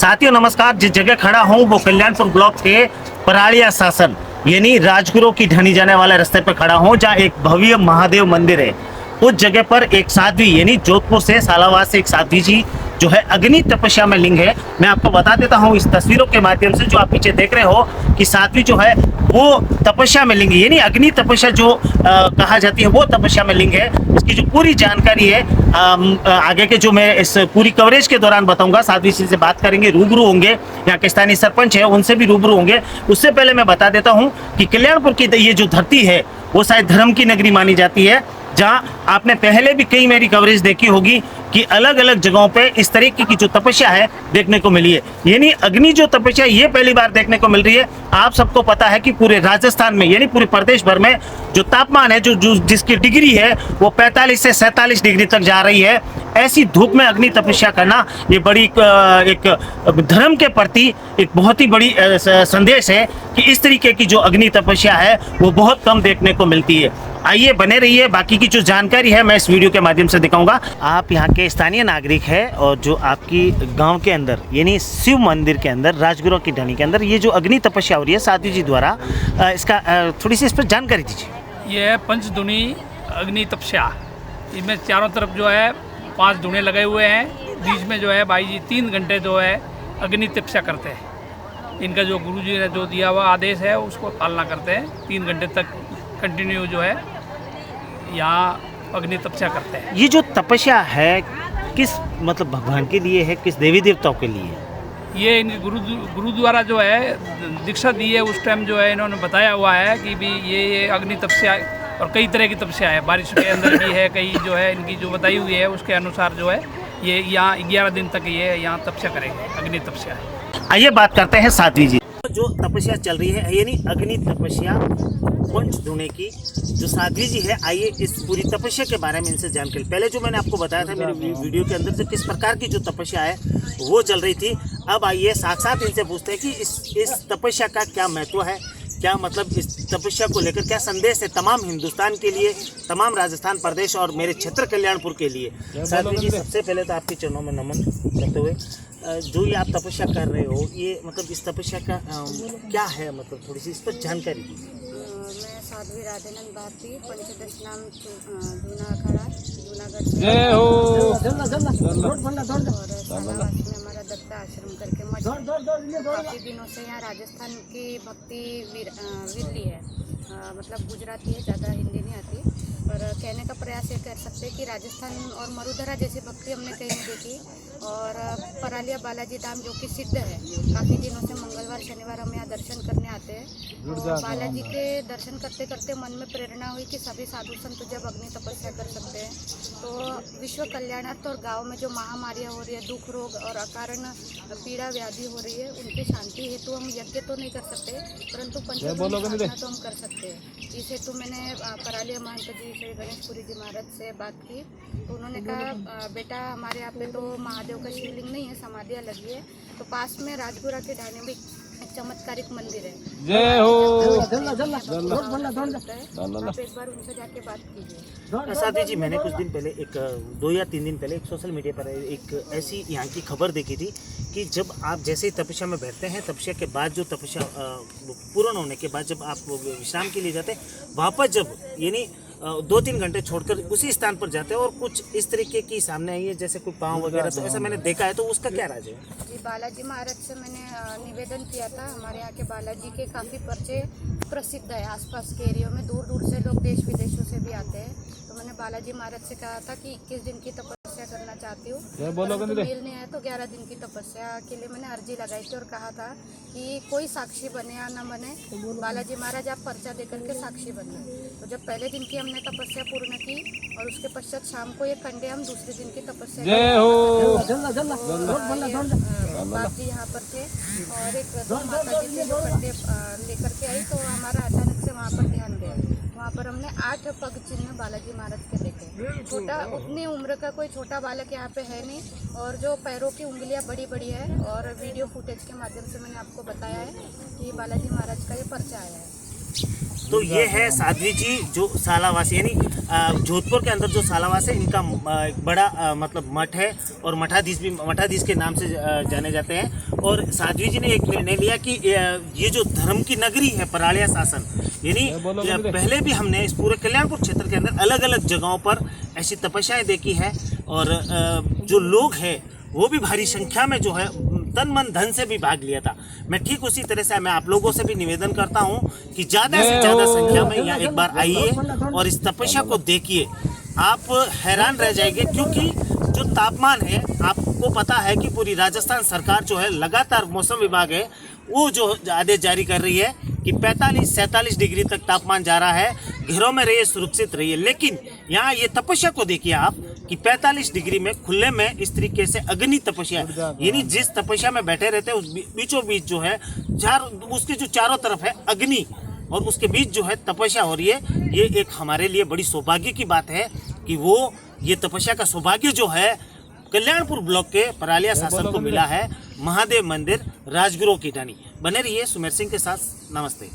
साथियों नमस्कार। जिस जगह खड़ा हूँ वो कल्याणपुर ब्लॉक के पराड़िया शासन यानी राजगुरु की ढनी जाने वाले रास्ते पर खड़ा हूँ, जहाँ एक भव्य महादेव मंदिर है। उस जगह पर एक साध्वी यानी जोधपुर से सालावाद से एक साध्वी जी जो है अग्नि तपस्या में लिंग है। मैं आपको बता देता हूँ इस तस्वीरों के माध्यम से, जो आप पीछे देख रहे हो कि साध्वी जो है वो तपस्या में लिंग यानी अग्नि तपस्या जो कहा जाती है वो तपस्या में लिंग है। इसकी जो पूरी जानकारी है आगे के जो मैं इस पूरी कवरेज के दौरान बताऊंगा। साध्वी जी से बात करेंगे, रूबरू होंगे, यहाँ के स्थानीय सरपंच है उनसे भी रूबरू होंगे। उससे पहले मैं बता देता हूँ कि कल्याणपुर की ये जो धरती है वो शायद धर्म की नगरी मानी जाती है, जहां आपने पहले भी कई मेरी कवरेज देखी होगी कि अलग अलग जगहों पे इस तरीके की जो तपस्या है देखने को मिली है। यानी अग्नि जो तपस्या ये पहली बार देखने को मिल रही है। आप सबको पता है कि पूरे राजस्थान में यानी पूरे प्रदेश भर में जो तापमान है जो जिसकी डिग्री है वो 45 से 47 डिग्री तक जा रही है। ऐसी धूप में अग्नि तपस्या करना ये बड़ी एक धर्म के प्रति एक बहुत ही बड़ी संदेश है कि इस तरीके की जो अग्नि तपस्या है वो बहुत कम देखने को मिलती है। आइए बने रहिए, बाकी की जो जानकारी है मैं इस वीडियो के माध्यम से दिखाऊंगा। आप यहाँ के स्थानीय नागरिक है और जो आपकी गांव के अंदर यानी शिव मंदिर के अंदर राजगुरु की ढनी के अंदर ये जो अग्नि तपस्या हो रही है साध्वी जी द्वारा, इसका थोड़ी सी इस पर जानकारी दीजिए। ये है पंचधुनी अग्नि तपस्या। इसमें चारों तरफ जो है 5 धुने लगे हुए हैं, बीच में जो है भाई जी 3 घंटे जो है अग्नि तपस्या करते हैं। इनका जो गुरु जी ने जो दिया हुआ आदेश है उसको पालना करते हैं। 3 घंटे तक कंटिन्यू जो है यहाँ अग्नि तपस्या करते हैं। ये जो तपस्या है किस मतलब भगवान के लिए है, किस देवी देवताओं के लिए? ये इनके गुरु द्वारा जो है दीक्षा दी है, उस टाइम जो है इन्होंने बताया हुआ है कि भी ये अग्नि तपस्या और कई तरह की तपस्या है, बारिश के अंदर भी है, कई जो है इनकी जो बताई हुई है उसके अनुसार जो है ये यहाँ 11 दिन तक ये यहाँ तपस्या करेंगे, अग्नि तपस्या है। आइए बात करते हैं साध्वी जी जो तपस्या चल रही है यानी अग्नि तपस्या पंचधुने की, जो साध्वी जी है। आइए इस पूरी तपस्या के बारे में इनसे जानकारी। पहले जो मैंने आपको बताया था मेरे वीडियो के अंदर से किस प्रकार की जो तपस्या है वो चल रही थी, अब आइए साथ इनसे पूछते हैं कि इस तपस्या का क्या महत्व है, क्या मतलब इस तपस्या को लेकर क्या संदेश है तमाम हिंदुस्तान के लिए, तमाम राजस्थान प्रदेश और मेरे क्षेत्र कल्याणपुर के लिए। साध्वी जी सबसे पहले तो आपके चरणों में नमन करते हुए, जो ये आप तपस्या कर रहे हो ये मतलब इस तपस्या का क्या है, मतलब थोड़ी सी इस पर जानकारी दीजिए। मैं साध्वी राधेनंद भारती, पंचदश नाम धूना अखाड़ा जूनागढ़ से, और सालावास में हमारा दत्ता आश्रम करके मठ। काफ़ी दिनों से यहाँ राजस्थान की भक्ति विरली है, मतलब गुजराती है, ज़्यादा हिंदी नहीं आती। पर कहने का प्रयास ये कर सकते हैं कि राजस्थान और मरुधरा जैसी भक्ति हमने कहीं नहीं देखी। और परालिया बालाजी धाम जो कि सिद्ध है, काफ़ी दिनों से मंगलवार शनिवार हम यहाँ दर्शन करने आते हैं। तो बालाजी के दर्शन करते करते मन में प्रेरणा हुई कि सभी साधु संत जब अग्नि तपस्या कर सकते हैं तो विश्व कल्याणार्थ और गाँव में जो महामारियाँ हो रही है, दुख रोग और अकारण पीड़ा व्याधि हो रही है, उनकी शांति हेतु हम यज्ञ तो नहीं कर सकते परंतु पंचभूत साधना तो हम कर सकते हैं। इस हेतु मैंने परालिया महंत जी श्री गणेशपुरी जी महाराज से बात की, तो उन्होंने कहा बेटा हमारे यहाँ पे तो महादेव का शिवलिंग नहीं है, समाधियाँ लगी है, तो पास में राजगुरा के ढाने में एक चमत्कारिक मंदिर है। जय हो। आप एक बार उनसे जाके बात कीजिए। साध्वी जी मैंने कुछ दिन पहले 2 या 3 दिन पहले एक सोशल मीडिया पर एक ऐसी यहाँ की खबर देखी थी कि जब आप जैसे ही तपस्या में बैठते हैं, तपस्या के बाद जो तपस्या पूर्ण होने के बाद जब आप विश्राम के लिए जाते हैं, वापस जब यानी 2-3 घंटे छोड़कर उसी स्थान पर जाते हैं और कुछ इस तरीके की सामने आई है जैसे कोई पाँव वगैरह, तो ऐसा मैंने देखा है, तो उसका क्या राज है? जी बालाजी महाराज से मैंने निवेदन किया था। हमारे यहाँ के बालाजी के काफ़ी पर्चे प्रसिद्ध है, आसपास के एरिया में दूर दूर से लोग देश विदेशों से भी आते हैं। तो मैंने बालाजी महाराज से कहा था कि 21 दिन की तपस्या करना चाहती हूँ, मेल नहीं आया तो 11 दिन की तपस्या के लिए मैंने अर्जी लगाई थी और कहा था कि कोई साक्षी बने या न बने, बालाजी महाराज आप पर्चा दे करके साक्षी बनना। तो जब पहले दिन की हमने तपस्या पूर्ण की और उसके पश्चात शाम को ये कंडे हम दूसरे दिन की तपस्या बाप जी यहाँ पर थे और एक माता जी थे जो कंडे लेकर के आई, तो हमारा अचानक से वहाँ पर ध्यान गया। वहाँ पर हमने 8 पग चिन्ह बालाजी महाराज के देखे। छोटा उतनी उम्र का कोई छोटा बालक यहाँ पे है नहीं, और जो पैरों की उंगलियाँ बड़ी बड़ी है, और वीडियो फुटेज के माध्यम से मैंने आपको बताया है कि बालाजी महाराज का ये पर्चा आया है। तो ये है साध्वी जी जो सालावास यानी जोधपुर के अंदर जो सालावास है, इनका एक बड़ा मतलब मठ है और मठाधीश के नाम से जाने जाते हैं। और साध्वी जी ने एक निर्णय लिया कि ये जो धर्म की नगरी है परालिया शासन, यानी पहले भी हमने इस पूरे कल्याणपुर क्षेत्र के अंदर अलग अलग जगहों पर ऐसी तपस्याएं देखी है और जो लोग हैं वो भी भारी संख्या में जो है तन मन धन से भी भाग लिया था। मैं ठीक उसी तरह से मैं आप लोगों से भी निवेदन करता हूं कि ज़्यादा से ज़्यादा संख्या में यहाँ एक बार आइए और इस तपस्या को देखिए। आप हैरान रह जाएंगे क्योंकि जो तापमान है, आपको पता है कि पूरी राजस्थान सरकार जो है लगातार मौसम विभाग है वो जो आदेश जारी कर रही है कि 45-47 डिग्री तक तापमान जा रहा है, घरों में रहिए, सुरक्षित रहिए। लेकिन यहाँ ये तपस्या को देखिए आप कि 45 डिग्री में खुले में इस तरीके से अग्नि तपस्या, यानी जिस तपस्या में बैठे रहते हैं उस बीचों बीच जो है उसके जो चारों तरफ है अग्नि और उसके बीच जो है तपस्या हो रही है। ये एक हमारे लिए बड़ी सौभाग्य की बात है कि वो ये तपस्या का सौभाग्य जो है कल्याणपुर ब्लॉक के परालिया शासन को मिला है। महादेव मंदिर राजगुरु की ढाणी। बने रहिए सुमेर सिंह के साथ। नमस्ते।